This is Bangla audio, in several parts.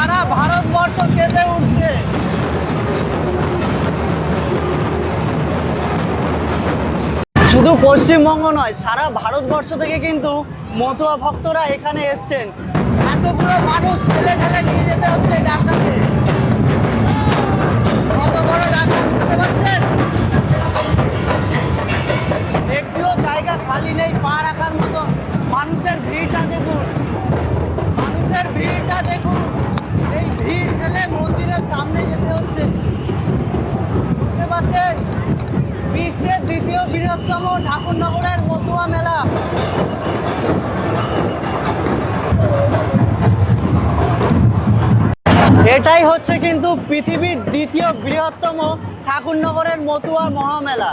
সারা ভারতবর্ষ কেঁপে উঠছে। শুধু পশ্চিমবঙ্গ নয়, সারা ভারতবর্ষ থেকে কিন্তু মতুয়া ভক্তরা এখানে এসছেন। এতগুলো মানুষ ঠেলে ঠেলে নিয়ে যেতে হচ্ছে ডাকাতে। কত বড় ডাকা বুঝতে পারছেন? একটিও জায়গা খালি নেই পা রাখার মতো। মানুষের ভিড়টা দেখুন, মানুষের ভিড়টা দেখুন। এই ভিড় ঠেলে মন্দিরের সামনে যেতে হচ্ছে, বুঝতে পারছেন? বিশ্বের দ্বিতীয় বৃহত্তম ঠাকুরনগরের মতুয়া মেলা। এটাই হচ্ছে কিন্তু পৃথিবীর দ্বিতীয় বৃহত্তম ঠাকুরনগরের মতুয়া মহামেলা।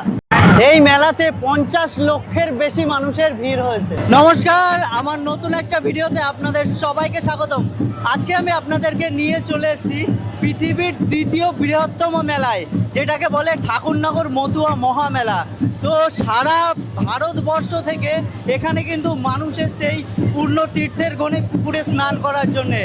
এই মেলাতে 50 লক্ষের বেশি মানুষের ভিড় হয়েছে। নমস্কার, আমার নতুন একটা ভিডিওতে আপনাদের সবাইকে স্বাগতম। আজকে আমি আপনাদেরকে নিয়ে চলে এসেছি পৃথিবীর দ্বিতীয় বৃহত্তম মেলায়, যেটাকে বলে ঠাকুরনগর মতুয়া মহামেলা। তো সারা ভারতবর্ষ থেকে এখানে কিন্তু মানুষের সেই পূর্ণ তীর্থের গণে পুকুরে স্নান করার জন্যে।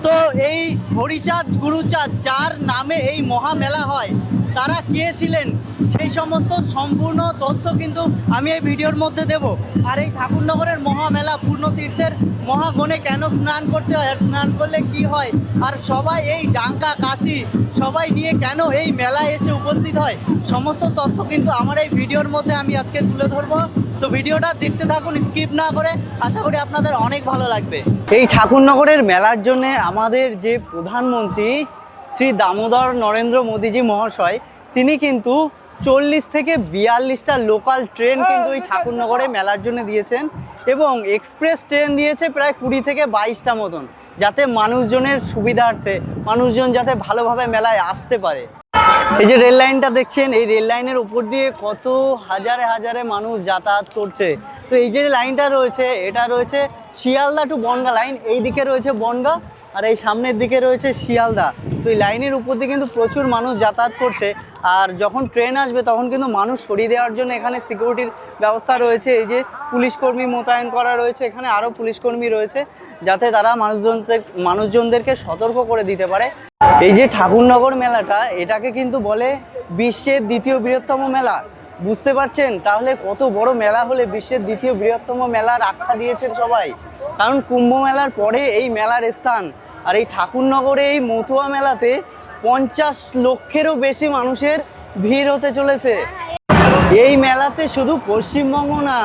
তো এই হরিচাঁদ গুরুচাঁদ, যার নামে এই মহামেলা হয়, তারা কে ছিলেন সেই সমস্ত সম্পূর্ণ তথ্য কিন্তু আমি এই ভিডিওর মধ্যে দেব। আর এই ঠাকুরনগরের মহামেলা পূর্ণ তীর্থের মহাগণে কেন স্নান করতে হয়, আর স্নান করলে কি হয়, আর সবাই এই ডাঙ্কা কাশি সবাই নিয়ে কেন এই মেলায় এসে উপস্থিত হয়, সমস্ত তথ্য কিন্তু আমার এই ভিডিওর মধ্যে আমি আজকে তুলে ধরবো। তো ভিডিওটা দেখতে থাকুন স্কিপ না করে, আশা করি আপনাদের অনেক ভালো লাগবে। এই ঠাকুরনগরের মেলার জন্য আমাদের যে প্রধানমন্ত্রী শ্রী দামোদর নরেন্দ্র মোদীজি মহাশয়, তিনি কিন্তু 40 থেকে 42টা লোকাল ট্রেন কিন্তু এই ঠাকুরনগরে মেলার জন্য দিয়েছেন, এবং এক্সপ্রেস ট্রেন দিয়েছে প্রায় 20 থেকে 22টা মতন, যাতে মানুষজনের সুবিধার্থে মানুষজন যাতে ভালোভাবে মেলায় আসতে পারে। এই যে রেল লাইনটা দেখছেন, এই রেল লাইনের উপর দিয়ে কত হাজারে হাজারে মানুষ যাতায়াত করছে। তো এই যে লাইনটা রয়েছে, এটা রয়েছে শিয়ালদা টু বনগা লাইন। এই দিকে রয়েছে বনগা, আর এই সামনের দিকে রয়েছে শিয়ালদা। তো এই লাইনের উপর দিয়ে কিন্তু প্রচুর মানুষ যাতায়াত করছে। আর যখন ট্রেন আসবে তখন কিন্তু মানুষ সরিয়ে দেওয়ার জন্য এখানে সিকিউরিটির ব্যবস্থা রয়েছে। এই যে পুলিশকর্মী মোতায়েন করা রয়েছে, এখানে আরও পুলিশকর্মী রয়েছে, যাতে তারা মানুষজনদেরকে সতর্ক করে দিতে পারে। এই যে ঠাকুরনগর মেলাটা, এটাকে কিন্তু বলে বিশ্বের দ্বিতীয় বৃহত্তম মেলা। বুঝতে পারছেন তাহলে কত বড় মেলা হলে বিশ্বের দ্বিতীয় বৃহত্তম মেলার আখ্যা দিয়েছেন সবাই। কারণ কুম্ভ মেলার পরে এই মেলার স্থান। আর এই ঠাকুরনগরে এই মতুয়া মেলাতে 50 লক্ষেরও বেশি মানুষের ভিড় হতে চলেছে। এই মেলাতে শুধু পশ্চিমবঙ্গ না,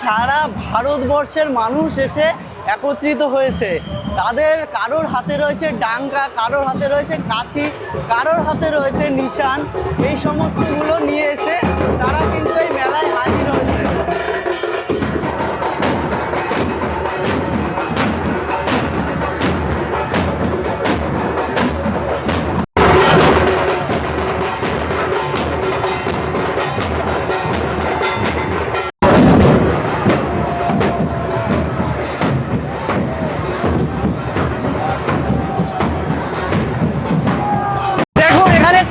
সারা ভারতবর্ষের মানুষ এসে একত্রিত হয়েছে। তাদের কারোর হাতে রয়েছে ডাঙ্কা, কারোর হাতে রয়েছে কাশি, কারোর হাতে রয়েছে নিশান। এই সমস্তগুলো নিয়ে এসে তারা কিন্তু এই মেলায় হাজির হয়েছে।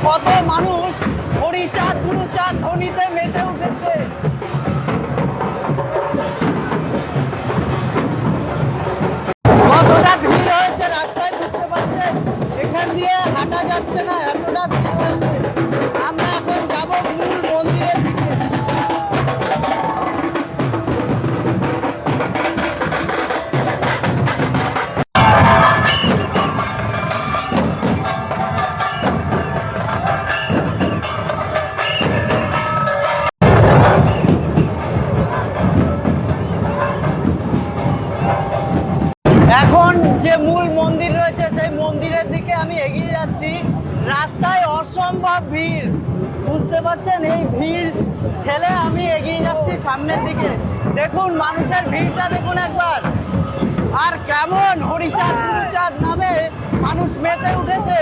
কত মানুষ হরিচাঁদ গুরুচাঁদ ধ্বনিতে মেতে উঠেছে। কতটা ভিড় হয়েছে রাস্তায় বুঝতে পারছেন? এখান দিয়ে হাঁটা যাচ্ছে না, এতটা ভিড় হয়েছে। আমরা এখন যাব মূল মন্দিরের দিকে। এখন যে মূল মন্দির রয়েছে সেই মন্দিরের দিকে আমি এগিয়ে যাচ্ছি। রাস্তায় অসম্ভব ভিড়, বুঝতে পারছেন? এই ভিড় ঠেলে আমি এগিয়ে যাচ্ছি সামনের দিকে। দেখুন মানুষের ভিড়টা দেখুন একবার, আর কেমন হরিচাঁদ গুরুচাঁদ নামে মানুষ মেতে উঠেছে।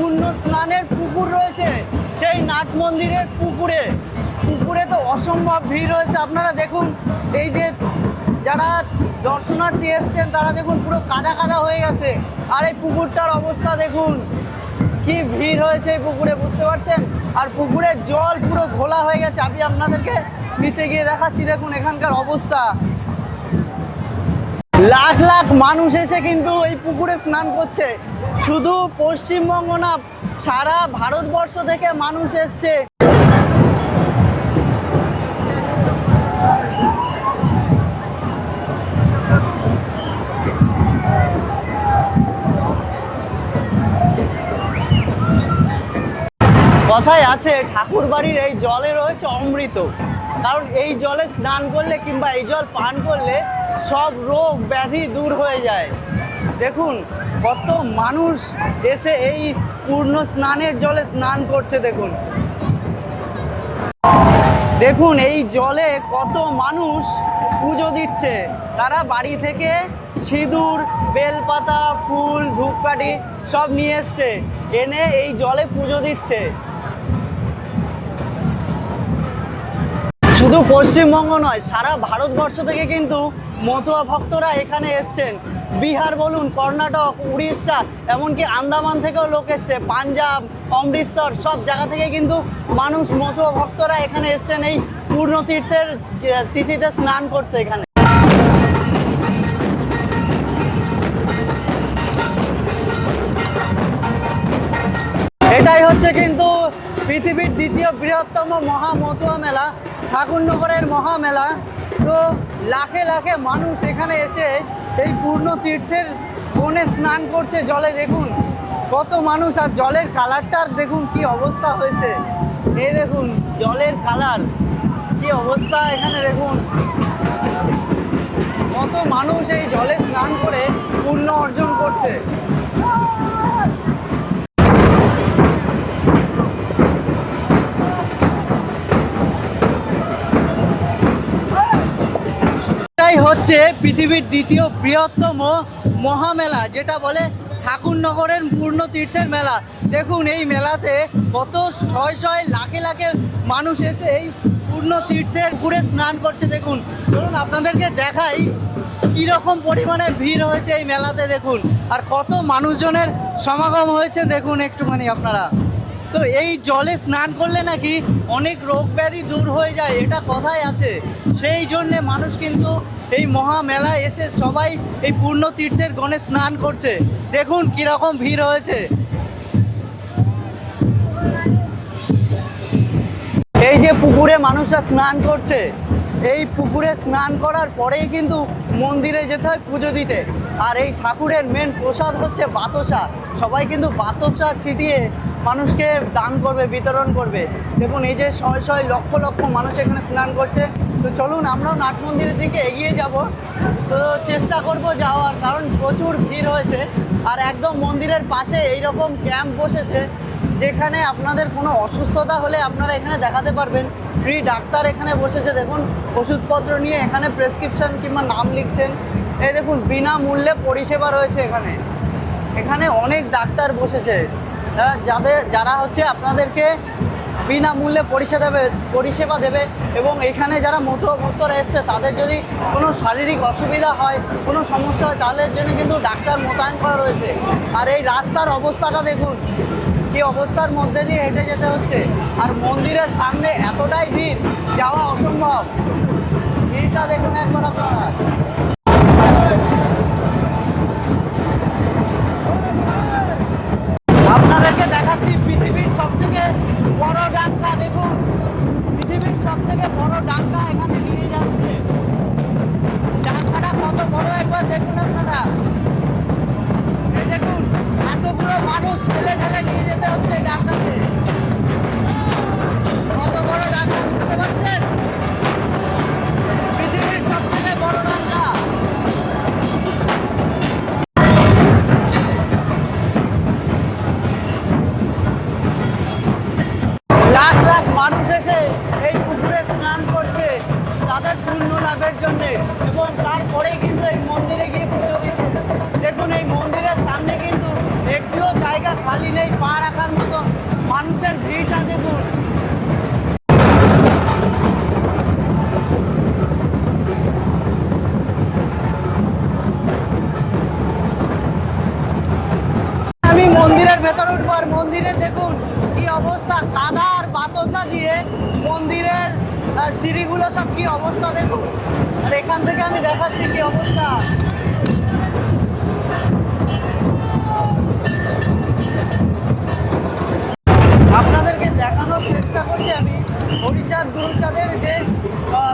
পূর্ণ স্নানের পুকুর রয়েছে সেই নাট মন্দিরের পুকুরে তো অসম্ভব ভিড় রয়েছে। আপনারা দেখুন, এই যে যারা দর্শনার্থী এসছেন তারা দেখুন পুরো কাদা কাদা হয়ে গেছে। আর এই পুকুরটার অবস্থা দেখুন, কি ভিড় হয়েছে এই পুকুরে, বুঝতে পারছেন? আর পুকুরের জল পুরো ঘোলা হয়ে গেছে। আমি আপনাদেরকে নিচে গিয়ে দেখাচ্ছি, দেখুন এখানকার অবস্থা। লাখ লাখ মানুষ এসে কিন্তু এই পুকুরে স্নান করছে। শুধু পশ্চিমবঙ্গ না, সারা ভারতবর্ষ থেকে মানুষ এসছে। কথায় আছে ঠাকুর বাড়ির এই জলে রয়েছে অমৃত। কারণ এই জলে স্নান করলে কিংবা এই জল পান করলে সব রোগ ব্যাধি দূর হয়ে যায়। দেখুন কত মানুষ এসে এই পূর্ণ স্নানের জলে স্নান করছে। দেখুন দেখুন এই জলে কত মানুষ পুজো দিচ্ছে। তারা বাড়ি থেকে সিঁদুর, বেলপাতা, ফুল, ধূপকাঠি সব নিয়ে এসছে, এনে এই জলে পুজো দিচ্ছে। শুধু পশ্চিমবঙ্গ নয়, সারা ভারতবর্ষ থেকে কিন্তু মতুয়া ভক্তরা এখানে এসছেন। বিহার বলুন, কর্ণাটক, উড়িষ্যা, এমনকি আন্দামান থেকেও লোক এসছে। পাঞ্জাব, অমৃতসর, সব জায়গা থেকে কিন্তু মানুষ, মতুয়া ভক্তরা এখানে এসছেন এই পূর্ণ তীর্থের তিথিতে স্নান করতে। এখানে এটাই হচ্ছে কিন্তু পৃথিবীর দ্বিতীয় বৃহত্তম মতুয়া মেলা, ঠাকুরনগরের মহামেলা। তো লাখে লাখে মানুষ এখানে এসে এই পূর্ণ তীর্থের বনে স্নান করছে জলে। দেখুন কত মানুষ, আর জলের কালারটার দেখুন কি অবস্থা হয়েছে। এই দেখুন জলের কালার কি অবস্থা, এখানে দেখুন কত মানুষ এই জলে স্নান করে পুণ্য অর্জন করছে। এটাই হচ্ছে পৃথিবীর দ্বিতীয় বৃহত্তম মহামেলা, যেটা বলে ঠাকুরনগরের পূর্ণ তীর্থের মেলা। দেখুন এই মেলাতে কত শয় শয় লাখে লাখে মানুষ এসে এই পূর্ণ তীর্থের পুকুরে স্নান করছে। দেখুন, ধরুন আপনাদেরকে দেখাই কীরকম পরিমাণে ভিড় হয়েছে এই মেলাতে। দেখুন আর কত মানুষজনের সমাগম হয়েছে, দেখুন একটুখানি আপনারা। তো এই জলে স্নান করলে নাকি অনেক রোগ ব্যাধি দূর হয়ে যায়, এটা কথায় আছে। সেই জন্যে মানুষ কিন্তু এই মহামেলায় এসে সবাই এই পূর্ণ তীর্থের গণে স্নান করছে। দেখুন কীরকম ভিড় হয়েছে। এই যে পুকুরে মানুষরা স্নান করছে, এই পুকুরে স্নান করার পরেই কিন্তু মন্দিরে যেতে হয় পুজো দিতে। আর এই ঠাকুরের মেন প্রসাদ হচ্ছে বাতাসা। সবাই কিন্তু বাতাসা ছিটিয়ে মানুষকে দান করবে, বিতরণ করবে। দেখুন এই যে শয় শয় লক্ষ লক্ষ মানুষ এখানে স্নান করছে। তো চলুন আমরাও নাট মন্দিরের দিকে এগিয়ে যাব। তো চেষ্টা করব যাওয়ার, কারণ প্রচুর ভিড় হয়েছে। আর একদম মন্দিরের পাশে এইরকম ক্যাম্প বসেছে, যেখানে আপনাদের কোনো অসুস্থতা হলে আপনারা এখানে দেখাতে পারবেন। ফ্রি ডাক্তার এখানে বসেছে। দেখুন ওষুধপত্র নিয়ে এখানে প্রেসক্রিপশন কিংবা নাম লিখছেন। এই দেখুন বিনামূল্যে পরিষেবা রয়েছে এখানে। এখানে অনেক ডাক্তার বসেছে, যারা হচ্ছে আপনাদেরকে বিনামূল্যে পরিষেবা দেবে। এবং এখানে যারা মতুয়া ভক্তরা এসছে, তাদের যদি কোনো শারীরিক অসুবিধা হয়, কোনো সমস্যা হয়, তাদের জন্য কিন্তু ডাক্তার মোতায়েন করা রয়েছে। আর এই রাস্তার অবস্থাটা দেখুন, কি অবস্থার মধ্যে দিয়ে হেঁটে যেতে হচ্ছে। আর মন্দিরের সামনে এতটাই ভিড়, যাওয়া অসম্ভব। ভিড়টা দেখুন একবার আপনারা। আপনাদেরকে দেখাচ্ছি পৃথিবীর সবথেকে বড় ডাঙ্গা। দেখুন পৃথিবীর সবথেকে বড় ডাঙ্গা এখানে নিয়ে যাচ্ছে। ডাঙ্গাটা কত বড় একবার দেখুন আপনারা। এই দেখুন এতগুলো মানুষ ঠেলে ঠেলে নিয়ে যেতে হচ্ছে ডাঙ্গাতে। কত বড় ডাঙ্গা, বুঝতে পারছেন? পৃথিবীর সবথেকে বড় ডাঙ্গা। লাখ লাখ মানুষ এসে এই পুকুরে স্নান করছে তাদের পুণ্য লাভের জন্যে, এবং তারপরেই কিন্তু এই মন্দিরে গিয়ে পুজো দিচ্ছে। দেখুন এই মন্দিরের সামনে কিন্তু একটিও জায়গা খালি নেই পা রাখার মানুষের ভিড়টা দেখুন। আমি মন্দিরের ভেতরে উঠবো, আর মন্দিরের দেখুন কি অবস্থা, কাদা আর বাতাসা দিয়ে মন্দিরের সিঁড়িগুলো সব কি অবস্থা দেখুন। আর এখান থেকে আমি দেখাচ্ছি কি অবস্থা। আপনাদেরকে দেখানোর চেষ্টা করছি আমি হরিচাঁদ গুরুচাঁদের যে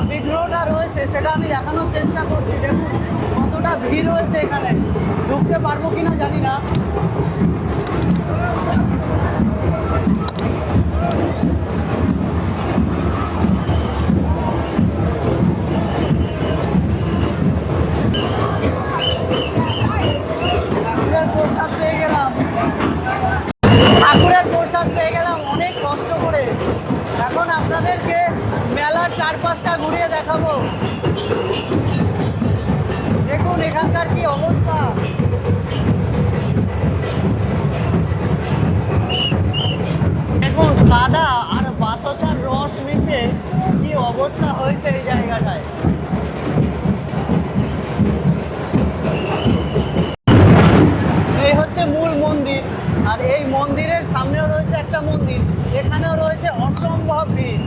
বিগ্রহটা রয়েছে সেটা আমি দেখানোর চেষ্টা করছি। দেখুন কতটা ভিড় রয়েছে এখানে, ঢুকতে পারবো কিনা জানি না। প্রসাদ পেয়ে গেলাম, ঠাকুরের প্রসাদ পেয়ে গেলাম অনেক কষ্ট করে। এখন আপনাদেরকে মেলার চারপাশটা ঘুরিয়ে দেখাবো। দেখুন এখানকার কি অবস্থা। দেখুন কাদা আর বাতাসার রস মিশে কি অবস্থা হয়েছে এই জায়গাটায়। এই হচ্ছে মূল মন্দির, আর এই মন্দিরের সামনেও রয়েছে একটা মন্দির, এখানেও রয়েছে অসম্ভব ভিড়।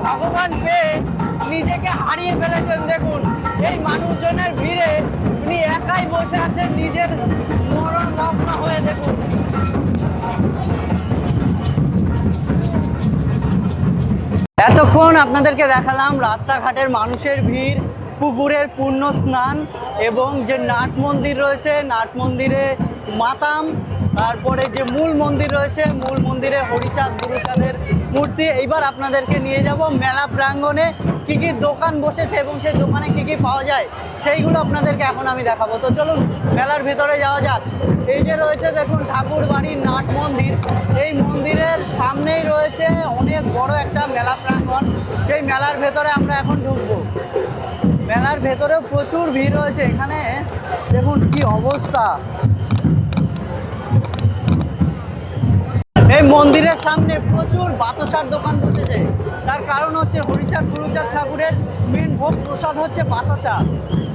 ভগবান পেয়ে নিজেকে হারিয়ে ফেলেছেন। দেখুন এই মানুষজনের ভিড়ে উনি একাই বসে আছেন নিজের মরণ মগ্ন হয়ে। দেখুন এতক্ষণ আপনাদেরকে দেখালাম রাস্তাঘাটের মানুষের ভিড়, পুকুরের পূর্ণ স্নান এবং যে নাট মন্দির রয়েছে, নাট মন্দিরে মাতাম, তারপরে যে মূল মন্দির রয়েছে, মূল মন্দিরে হরিচাঁদ গুরুচাঁদের মূর্তি। এইবার আপনাদেরকে নিয়ে যাব মেলা প্রাঙ্গণে কি কি দোকান বসেছে এবং সেই দোকানে কি কি পাওয়া যায় সেইগুলো আপনাদেরকে এখন আমি দেখাবো। তো চলুন মেলার ভেতরে যাওয়া যাক। এই যে রয়েছে দেখুন ঠাকুর বাড়ির নাট মন্দির, এই মন্দিরের সামনেই রয়েছে অনেক বড় একটা মেলা প্রাঙ্গণ। সেই মেলার ভেতরে আমরা এখন ঢুকবো। মেলার ভেতরেও প্রচুর ভিড় রয়েছে। এখানে দেখুন কি অবস্থা। এই মন্দিরের সামনে প্রচুর বাতাসার দোকান বসেছে, তার কারণ হচ্ছে হরিচাঁদ গুরুচাঁদ ঠাকুরের মেন ভোগ প্রসাদ হচ্ছে বাতাসা।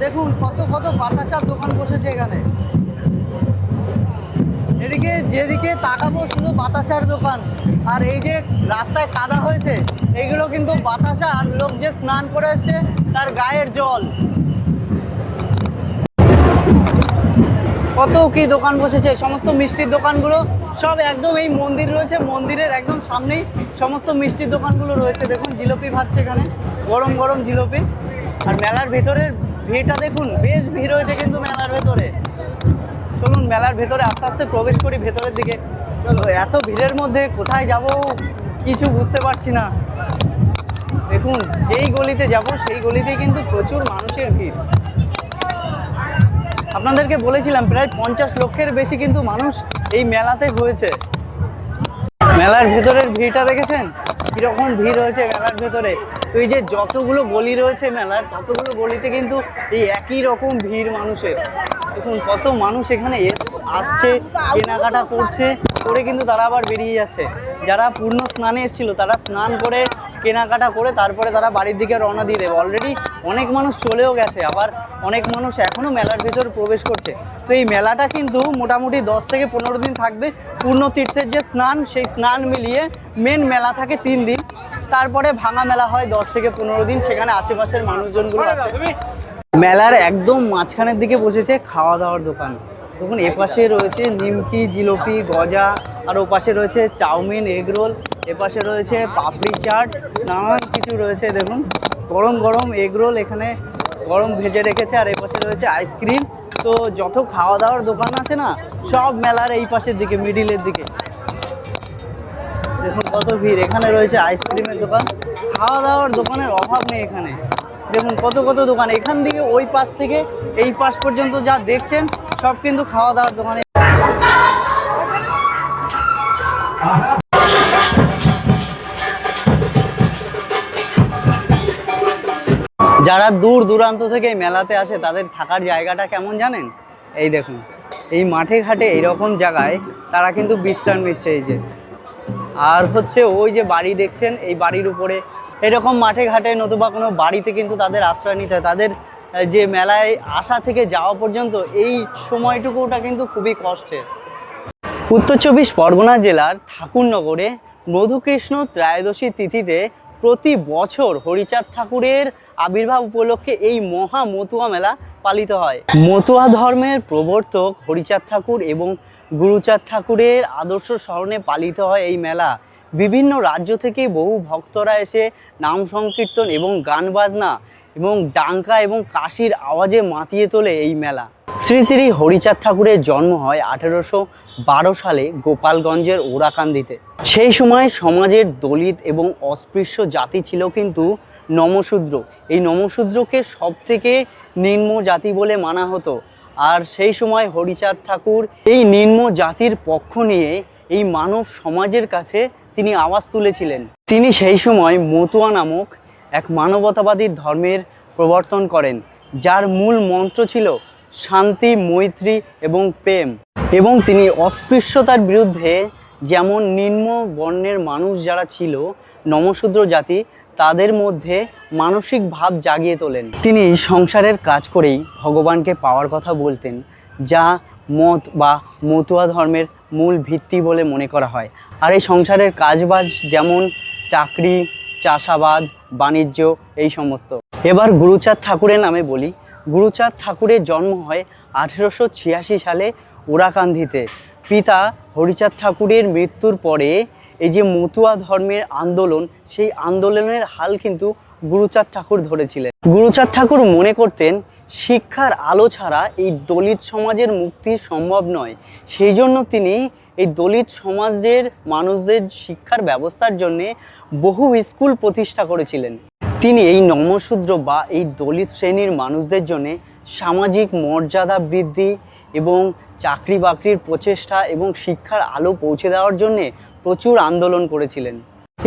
দেখুন কত কত বাতাসার দোকান বসেছে এখানে। এদিকে যেদিকে তাকাবো শুধু বাতাসার দোকান। আর এই যে রাস্তায় কাদা হয়েছে এইগুলো কিন্তু বাতাসা, আর লোক যে স্নান করে এসছে তার গায়ের জল। কত কি দোকান বসেছে, সমস্ত মিষ্টির দোকানগুলো সব একদম এই মন্দির রয়েছে, মন্দিরের একদম সামনেই সমস্ত মিষ্টির দোকানগুলো রয়েছে। দেখুন জিলিপি ভাজছে এখানে, গরম গরম জিলিপি। আর মেলার ভেতরের ভিড়টা দেখুন, বেশ ভিড় হয়েছে কিন্তু মেলার ভেতরে। চলুন মেলার ভেতরে আস্তে আস্তে প্রবেশ করি ভেতরের দিকে। এত ভিড়ের মধ্যে কোথায় যাব কিছু বুঝতে পারছি না। দেখুন যেই গলিতে যাব সেই গলিতেই কিন্তু প্রচুর মানুষের ভিড়। আপনাদেরকে বলেছিলাম প্রায় 50 লক্ষের বেশি কিন্তু মানুষ এই মেলাতে হয়েছে। মেলার ভেতরের ভিড়টা দেখেছেন কিরকম ভিড় হয়েছে মেলার ভেতরে। তো এই যে যতগুলো গলি রয়েছে মেলার, ততগুলো গলিতে কিন্তু এই একই রকম ভিড় মানুষের। দেখুন কত মানুষ এখানে আসছে, কেনাকাটা করছে, করে কিন্তু তারা আবার বেরিয়ে যাচ্ছে। যারা পূর্ণ স্নানে এসেছিল তারা স্নান করে কেনাকাটা করে তারপরে তারা বাড়ির দিকে রওনা দিয়ে দেবে। অলরেডি অনেক মানুষ চলেও গেছে, আবার অনেক মানুষ এখনও মেলার ভিতর প্রবেশ করছে। তো এই মেলাটা কিন্তু মোটামুটি 10 থেকে 15 দিন থাকবে। পূর্ণ তীর্থের যে স্নান, সেই স্নান মিলিয়ে মেন মেলা থাকে 3 দিন। তারপরে ভাঙা মেলা হয় 10 থেকে 15 দিন, সেখানে আশেপাশের মানুষজনগুলো আসে। মেলার একদম মাঝখানের দিকে বসেছে খাওয়া দাওয়ার দোকান। দেখুন এপাশে রয়েছে নিমকি, জিলিপি, গজা, আর ওপাশে রয়েছে চাউমিন, এগরোল, এপাশে রয়েছে পাপড়ি চাট, নানান কিছু রয়েছে। দেখুন গরম গরম এগরোল এখানে গরম ভেজে রেখেছে, আর এপাশে রয়েছে আইসক্রিম। তো যত খাওয়া দাওয়ার দোকান আছে না, সব মেলার এই পাশের দিকে, মিডিলের দিকে। দেখুন কত ভিড়। এখানে রয়েছে আইসক্রিমের দোকান, খাওয়া দাওয়ার দোকানের অভাব নেই এখানে। দেখুন কত কত দোকান, এখান থেকে ওই পাশ থেকে এই পাশ পর্যন্ত যা দেখছেন সব কিন্তু খাওয়া দাওয়ার দোকানে। যারা দূর দূরান্ত থেকে এই মেলাতে আসে তাদের থাকার জায়গাটা কেমন জানেন? এই দেখুন এই মাঠে ঘাটে এইরকম জায়গায় তারা কিন্তু বিশ্রাম নিচ্ছে। এই যে, আর হচ্ছে ওই যে বাড়ি দেখছেন, এই বাড়ির উপরে এরকম মাঠে ঘাটে নতুবা কোনো বাড়িতে কিন্তু তাদের আশ্রয় নিতে হয়। তাদের যে মেলায় আসা থেকে যাওয়া পর্যন্ত এই সময়টুকুটা কিন্তু খুবই কষ্টের। উত্তর 24 পরগনা জেলার ঠাকুরনগরে মধুকৃষ্ণ ত্রয়োদশী তিথিতে প্রতি বছর হরিচাঁদ ঠাকুরের আবির্ভাব উপলক্ষে এই মহা মতুয়া মেলা পালিত হয়। মতুয়া ধর্মের প্রবর্তক হরিচাঁদ ঠাকুর এবং গুরুচাঁদ ঠাকুরের আদর্শ স্মরণে পালিত হয় এই মেলা। বিভিন্ন রাজ্য থেকে বহু ভক্তরা এসে নাম সংকীর্তন এবং গান বাজনা এবং ডাঙ্কা এবং কাশির আওয়াজে মাতিয়ে তোলে এই মেলা। শ্রী শ্রী হরিচাঁদ ঠাকুরের জন্ম হয় 1812 সালে গোপালগঞ্জের ওরাকান্দিতে। সেই সময় সমাজের দলিত এবং অস্পৃশ্য জাতি ছিল কিন্তু নমশূদ্র। এই নমশূদ্রকে সব থেকে নিম্ন জাতি বলে মানা হতো। আর সেই সময় হরিচাঁদ ঠাকুর এই নিম্ন জাতির পক্ষ নিয়ে এই মানব সমাজের কাছে তিনি আওয়াজ তুলেছিলেন। তিনি সেই সময় মতুয়া নামক এক মানবতাবাদী ধর্মের প্রবর্তন করেন, যার মূল মন্ত্র ছিল শান্তি, মৈত্রী এবং প্রেম। এবং তিনি অস্পৃশ্যতার বিরুদ্ধে, যেমন নিম্ন বর্ণের মানুষ যারা ছিল নমশূদ্র জাতি, তাদের মধ্যে মানসিক ভাব জাগিয়ে তোলেন। তিনি সংসারের কাজ করেই ভগবানকে পাওয়ার কথা বলতেন, যা মত বা মতুয়া ধর্মের মূল ভিত্তি বলে মনে করা হয়। আর এই সংসারের কাজবাজ যেমন চাকরি, চাষাবাদ, বাণিজ্য, এই সমস্ত। এবার গুরুচাঁদ ঠাকুরের নামে বলি। গুরুচাঁদ ঠাকুরের জন্ম হয় 1886 সালে ওরাকান্দিতে। পিতা হরিচাঁদ ঠাকুরের মৃত্যুর পরে এই যে মতুয়া ধর্মের আন্দোলন, সেই আন্দোলনের হাল কিন্তু গুরুচাঁদ ঠাকুর ধরেছিলেন। গুরুচাঁদ ঠাকুর মনে করতেন শিক্ষার আলো ছাড়া এই দলিত সমাজের মুক্তি সম্ভব নয়। সেই জন্য তিনি এই দলিত সমাজের মানুষদের শিক্ষার ব্যবস্থার জন্যে বহু স্কুল প্রতিষ্ঠা করেছিলেন। তিনি এই নমশূদ্র বা এই দলিত শ্রেণীর মানুষদের জন্য সামাজিক মর্যাদা বৃদ্ধি এবং চাকরি বাকরির প্রচেষ্টা এবং শিক্ষার আলো পৌঁছে দেওয়ার জন্যে প্রচুর আন্দোলন করেছিলেন।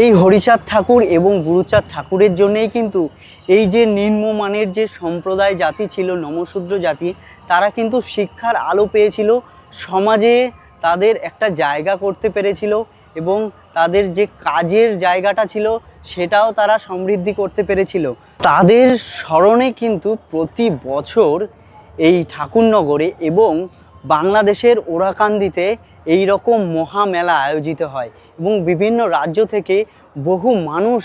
এই হরিচাঁদ ঠাকুর এবং গুরুচাঁদ ঠাকুরের জন্যেই কিন্তু এই যে নিম্নমানের যে সম্প্রদায় জাতি ছিল, নমশূদ্র জাতি, তারা কিন্তু শিক্ষার আলো পেয়েছিল, সমাজে তাদের একটা জায়গা করতে পেরেছিল এবং তাদের যে কাজের জায়গাটা ছিল সেটাও তারা সমৃদ্ধি করতে পেরেছিল। তাদের স্মরণে কিন্তু প্রতি বছর এই ঠাকুরনগরে এবং বাংলাদেশের ওরাকান্দিতে এই রকম মহামেলা আয়োজিত হয় এবং বিভিন্ন রাজ্য থেকে বহু মানুষ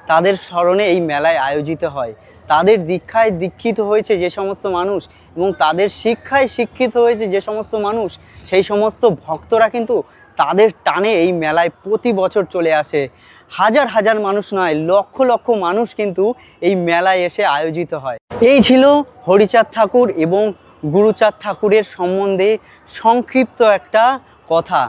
তাদের স্মরণে এই মেলায় আয়োজিত হয়। তাদের দীক্ষায় দীক্ষিত হয়েছে যে সমস্ত মানুষ এবং তাদের শিক্ষায় শিক্ষিত হয়েছে যে সমস্ত মানুষ, সেই সমস্ত ভক্তরা কিন্তু তাদের টানে এই মেলায় প্রতি বছর চলে আসে। হাজার হাজার মানুষ নয়, লক্ষ লক্ষ মানুষ কিন্তু এই মেলায় এসে আয়োজিত হয়। এই ছিল হরিচাঁদ ঠাকুর এবং গুরুচাঁদ ঠাকুরের সম্বন্ধে সংক্ষিপ্ত একটা কথা।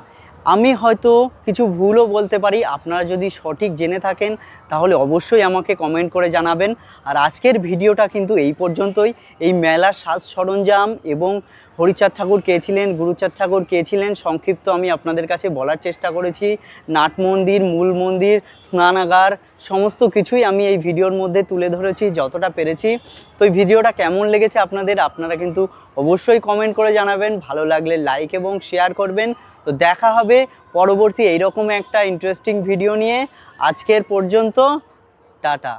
আমি হয়তো কিছু ভুলও বলতে পারি, আপনারা যদি সঠিক জেনে থাকেন তাহলে অবশ্যই আমাকে কমেন্ট করে জানাবেন। আর আজকের ভিডিওটা কিন্তু এই পর্যন্তই। এই মেলার সাজ সরঞ্জাম এবং হরিচাঁদ ঠাকুর কে ছিলেন, গুরুচাঁদ ঠাকুর কে ছিলেন, সংক্ষিপ্ত আমি আপনাদের কাছে বলার চেষ্টা করেছি। নাট মন্দির, মূল মন্দির, স্নানাগার সমস্ত কিছুই আমি এই ভিডিওর মধ্যে তুলে ধরেছি যতটা পেরেছি। তো এই ভিডিওটা কেমন লেগেছে আপনারা কিন্তু অবশ্যই কমেন্ট করে জানাবেন। ভালো লাগলে লাইক এবং শেয়ার করবেন। তো দেখা হবে পরবর্তী এইরকম একটা ইন্টারেস্টিং ভিডিও নিয়ে। আজকের পর্যন্ত টাটা।